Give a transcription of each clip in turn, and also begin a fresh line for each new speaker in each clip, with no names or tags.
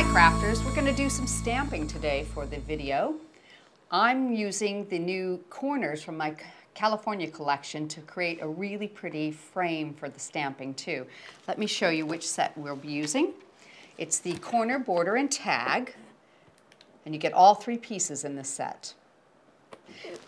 Hi crafters, we're going to do some stamping today for the video. I'm using the new corners from my California collection to create a really pretty frame for the stamping too. Let me show you which set we'll be using. It's the corner, border, and tag, and you get all three pieces in this set.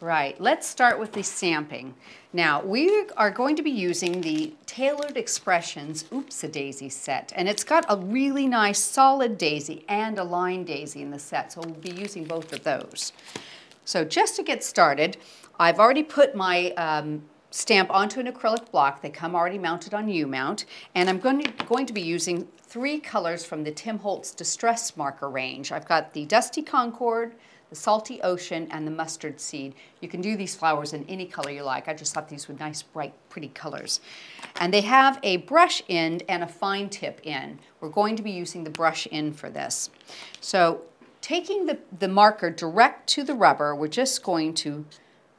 Right, let's start with the stamping. Now, we are going to be using the Tailored Expressions Oops-a-Daisy set, and it's got a really nice solid daisy and a line daisy in the set, so we'll be using both of those. So just to get started, I've already put my stamp onto an acrylic block. They come already mounted on U-mount, and I'm going to be using three colors from the Tim Holtz Distress Marker range. I've got the Dusty Concord, the Salty Ocean, and the Mustard Seed. You can do these flowers in any color you like. I just thought these were nice, bright, pretty colors. And they have a brush end and a fine tip end. We're going to be using the brush end for this. So taking the marker direct to the rubber, we're just going to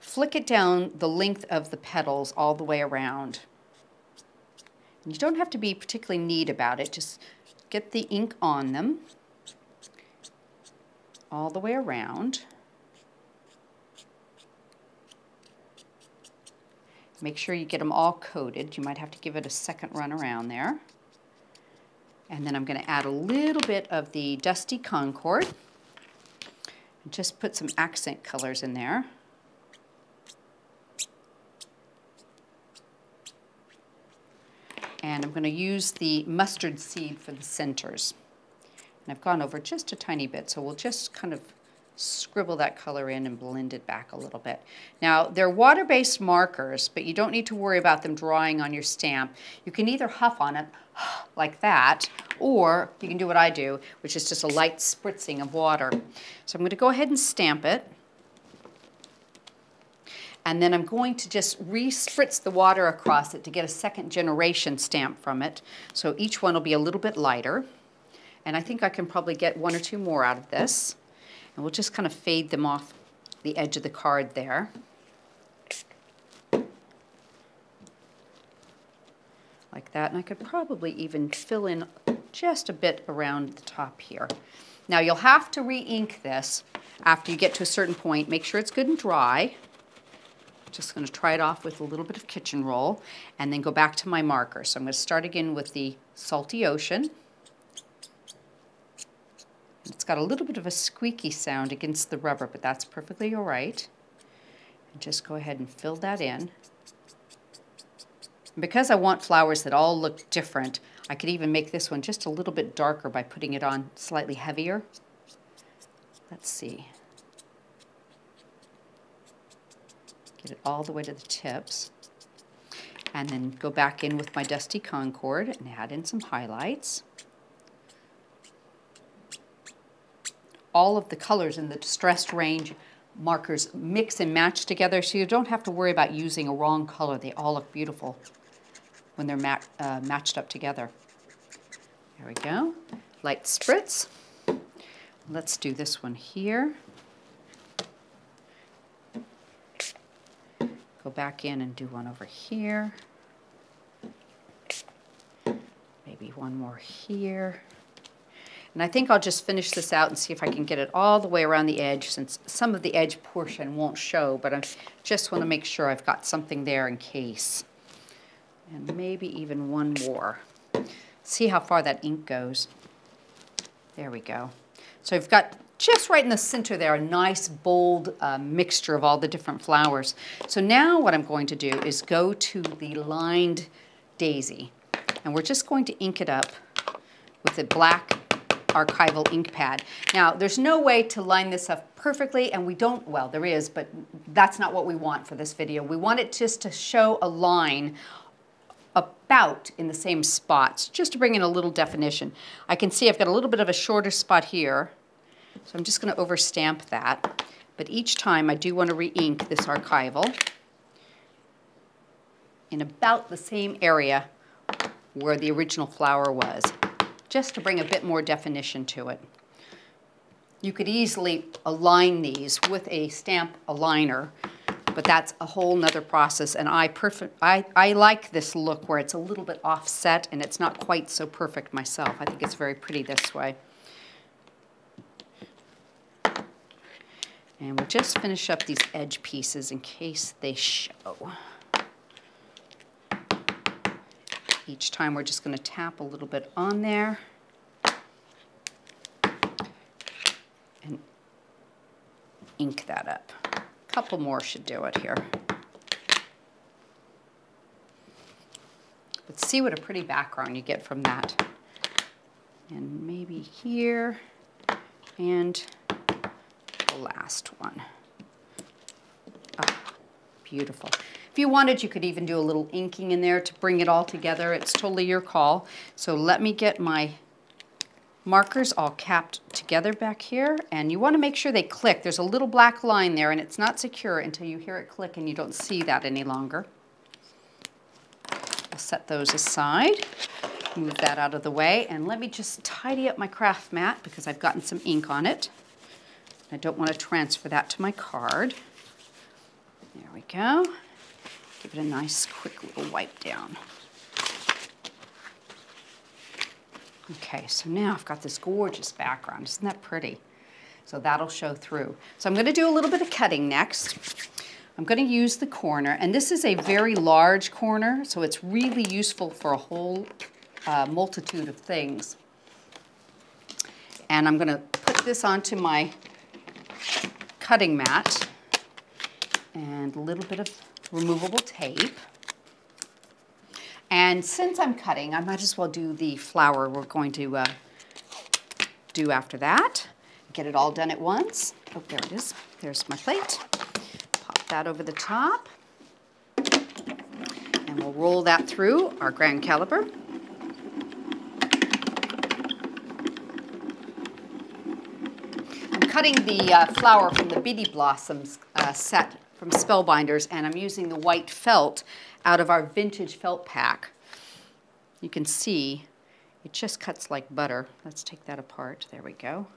flick it down the length of the petals all the way around. And you don't have to be particularly neat about it. Just get the ink on them all the way around. Make sure you get them all coated. You might have to give it a second run around there. And then I'm going to add a little bit of the Dusty Concord and just put some accent colors in there. And I'm going to use the Mustard Seed for the centers. And I've gone over just a tiny bit, so we'll just kind of scribble that color in and blend it back a little bit. Now, they're water-based markers, but you don't need to worry about them drying on your stamp. You can either huff on it like that, or you can do what I do, which is just a light spritzing of water. So I'm going to go ahead and stamp it. And then I'm going to just re-spritz the water across it to get a second generation stamp from it. So each one will be a little bit lighter. And I think I can probably get one or two more out of this. And we'll just kind of fade them off the edge of the card there. Like that. And I could probably even fill in just a bit around the top here. Now you'll have to re-ink this after you get to a certain point. Make sure it's good and dry. Just going to try it off with a little bit of kitchen roll and then go back to my marker. So I'm going to start again with the Salty Ocean. It's got a little bit of a squeaky sound against the rubber, but that's perfectly all right. And just go ahead and fill that in. And because I want flowers that all look different, I could even make this one just a little bit darker by putting it on slightly heavier. Let's see. Get it all the way to the tips. And then go back in with my Dusty Concord and add in some highlights. All of the colors in the distressed range markers mix and match together, so you don't have to worry about using a wrong color. They all look beautiful when they're matched up together. There we go. Light spritz. Let's do this one here. Go back in and do one over here. Maybe one more here. And I think I'll just finish this out and see if I can get it all the way around the edge, since some of the edge portion won't show, but I just want to make sure I've got something there in case. And maybe even one more. See how far that ink goes. There we go. So I've got just right in the center there a nice bold mixture of all the different flowers. So now what I'm going to do is go to the lined daisy. And we're just going to ink it up with a black archival ink pad. Now, there's no way to line this up perfectly, and we don't, well, there is, but that's not what we want for this video. We want it just to show a line about in the same spots, just to bring in a little definition. I can see I've got a little bit of a shorter spot here, so I'm just going to overstamp that. But each time I do want to re-ink this archival in about the same area where the original flower was, just to bring a bit more definition to it. You could easily align these with a stamp aligner, but that's a whole nother process, and I like this look where it's a little bit offset and it's not quite so perfect myself. I think it's very pretty this way. And we'll just finish up these edge pieces in case they show. Each time we're just going to tap a little bit on there and ink that up. A couple more should do it here. But see what a pretty background you get from that. And maybe here and the last one. Oh, beautiful. If you wanted, you could even do a little inking in there to bring it all together. It's totally your call. So let me get my markers all capped together back here. And you want to make sure they click. There's a little black line there, and it's not secure until you hear it click and you don't see that any longer. I'll set those aside. Move that out of the way. And let me just tidy up my craft mat because I've gotten some ink on it. I don't want to transfer that to my card. There we go. Give it a nice quick little wipe down. Okay, so now I've got this gorgeous background. Isn't that pretty? So that'll show through. So I'm going to do a little bit of cutting next. I'm going to use the corner, and this is a very large corner, so it's really useful for a whole multitude of things. And I'm going to put this onto my cutting mat and a little bit of removable tape. And since I'm cutting, I might as well do the flower we're going to do after that. Get it all done at once. Oh, there it is. There's my plate. Pop that over the top. And we'll roll that through our grand caliper. I'm cutting the flower from the Biddy Blossoms set from Spellbinders, and I'm using the white felt out of our vintage felt pack. You can see it just cuts like butter. Let's take that apart. There we go.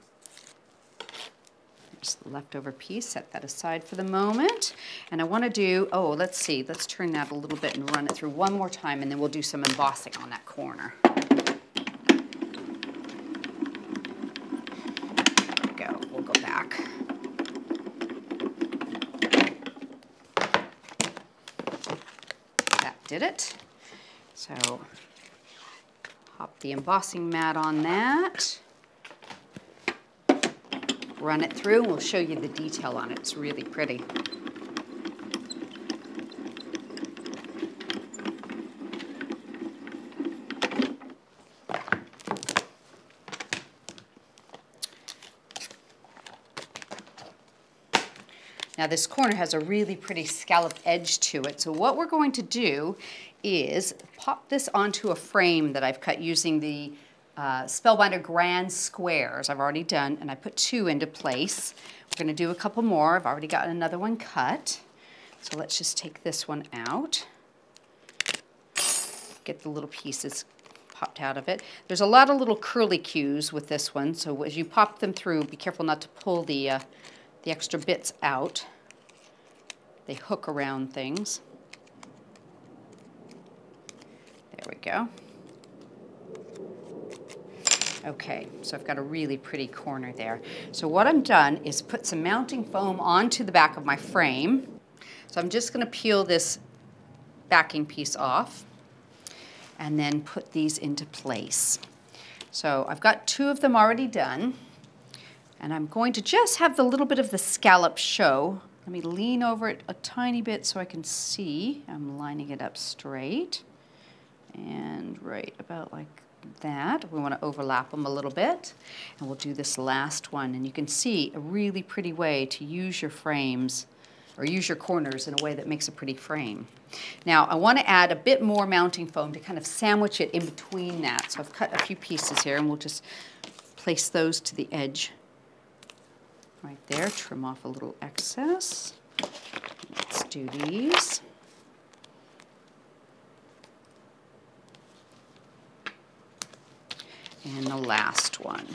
There's the leftover piece. Set that aside for the moment. And I want to do, oh, let's see. Let's turn that a little bit and run it through one more time, and then we'll do some embossing on that corner. There we go. We'll go back. Did it. So hop the embossing mat on that, run it through, and we'll show you the detail on it. It's really pretty. Now this corner has a really pretty scalloped edge to it. So what we're going to do is pop this onto a frame that I've cut using the Spellbinder Grand Squares I've already done, and I put 2 into place. We're going to do a couple more. I've already got another one cut. So let's just take this one out. Get the little pieces popped out of it. There's a lot of little curly cues with this one, so as you pop them through, be careful not to pull the extra bits out. They hook around things. There we go. Okay, so I've got a really pretty corner there. So what I've done is put some mounting foam onto the back of my frame. So I'm just going to peel this backing piece off and then put these into place. So I've got 2 of them already done. And I'm going to just have the little bit of the scallop show. Let me lean over it a tiny bit so I can see. I'm lining it up straight. And right about like that. We want to overlap them a little bit. And we'll do this last one. And you can see a really pretty way to use your frames, or use your corners in a way that makes a pretty frame. Now I want to add a bit more mounting foam to kind of sandwich it in between that. So I've cut a few pieces here, and we'll just place those to the edge. Right there, trim off a little excess. Let's do these. And the last one.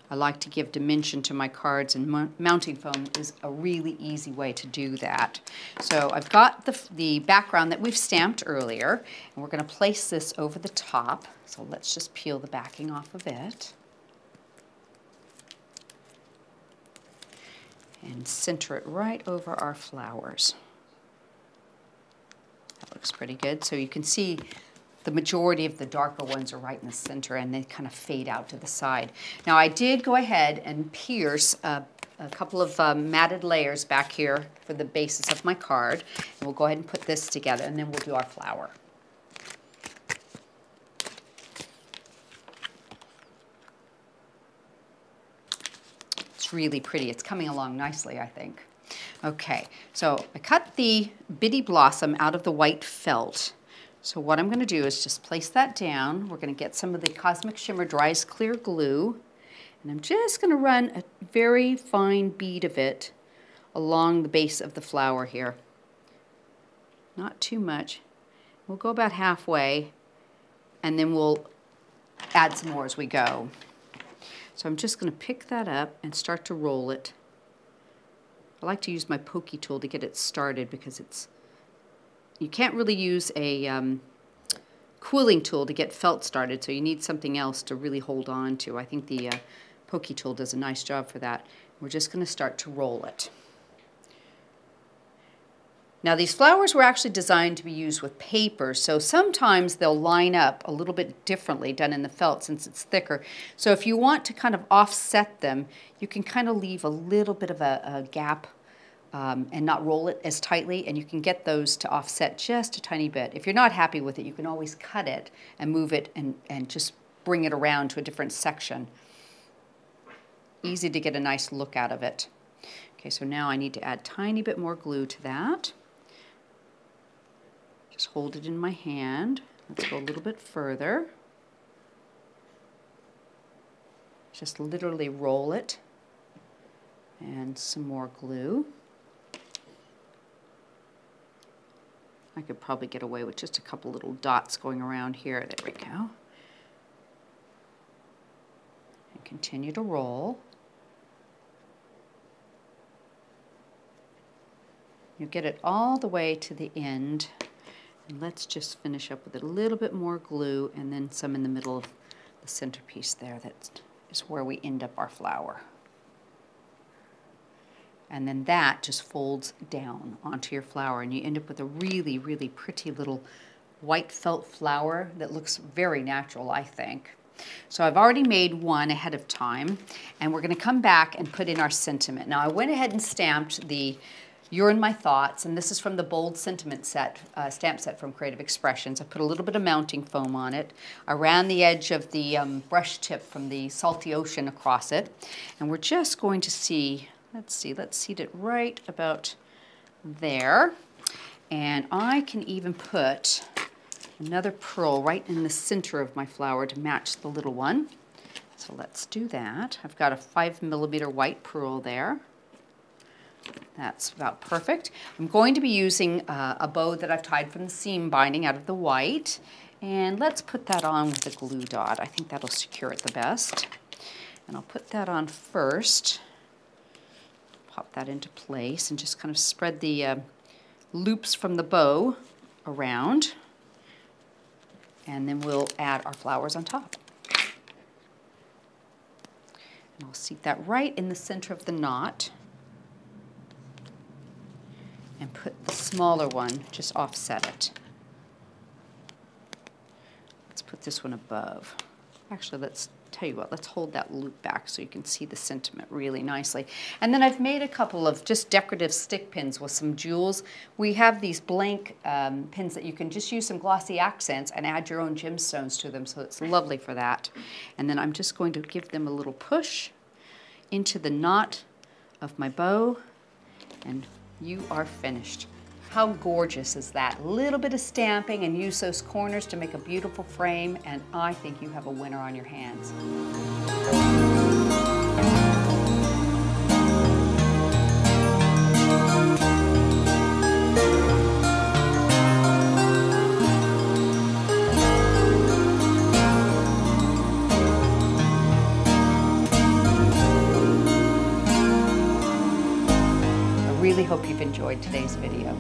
I like to give dimension to my cards, and mounting foam is a really easy way to do that. So I've got the background that we've stamped earlier, and we're going to place this over the top. So let's just peel the backing off of it. And center it right over our flowers. That looks pretty good. So you can see the majority of the darker ones are right in the center, and they kind of fade out to the side. Now I did go ahead and pierce a couple of matted layers back here for the basis of my card. And we'll go ahead and put this together, and then we'll do our flower. It's really pretty. It's coming along nicely, I think. Okay, so I cut the biddy blossom out of the white felt. So what I'm going to do is just place that down. We're going to get some of the Cosmic Shimmer Dries Clear glue, and I'm just going to run a very fine bead of it along the base of the flower here. Not too much. We'll go about halfway, and then we'll add some more as we go. So I'm just going to pick that up and start to roll it. I like to use my pokey tool to get it started because you can't really use a quilling tool to get felt started, so you need something else to really hold on to. I think the pokey tool does a nice job for that. We're just going to start to roll it. Now these flowers were actually designed to be used with paper, so sometimes they'll line up a little bit differently done in the felt since it's thicker. So if you want to kind of offset them, you can kind of leave a little bit of a gap and not roll it as tightly, and you can get those to offset just a tiny bit. If you're not happy with it, you can always cut it and move it and just bring it around to a different section. Easy to get a nice look out of it. Okay, so now I need to add a tiny bit more glue to that. Just hold it in my hand. Let's go a little bit further. Just literally roll it. And some more glue. I could probably get away with just a couple little dots going around here. There we go. And continue to roll. You get it all the way to the end. And let's just finish up with a little bit more glue and then some in the middle of the centerpiece there. That is where we end up our flower. And then that just folds down onto your flower, and you end up with a really, really pretty little white felt flower that looks very natural, I think. So I've already made one ahead of time, and we're going to come back and put in our sentiment. Now I went ahead and stamped the You're in My Thoughts, and this is from the Bold Sentiment set, stamp set from Creative Expressions. I put a little bit of mounting foam on it. I ran the edge of the brush tip from the Salty Ocean across it, and we're just going to see, let's seat it right about there. And I can even put another pearl right in the center of my flower to match the little one. So let's do that. I've got a 5mm white pearl there. That's about perfect. I'm going to be using a bow that I've tied from the seam binding out of the white. And let's put that on with a glue dot. I think that'll secure it the best. And I'll put that on first. Pop that into place and just kind of spread the loops from the bow around. And then we'll add our flowers on top. And I'll seat that right in the center of the knot. And put the smaller one, just offset it. Let's put this one above. Actually, let's tell you what, let's hold that loop back so you can see the sentiment really nicely. And then I've made a couple of just decorative stick pins with some jewels. We have these blank pins that you can just use some glossy accents and add your own gemstones to them, so it's lovely for that. And then I'm just going to give them a little push into the knot of my bow, and you are finished. How gorgeous is that? A little bit of stamping and use those corners to make a beautiful frame, and I think you have a winner on your hands. really hope you've enjoyed today's video.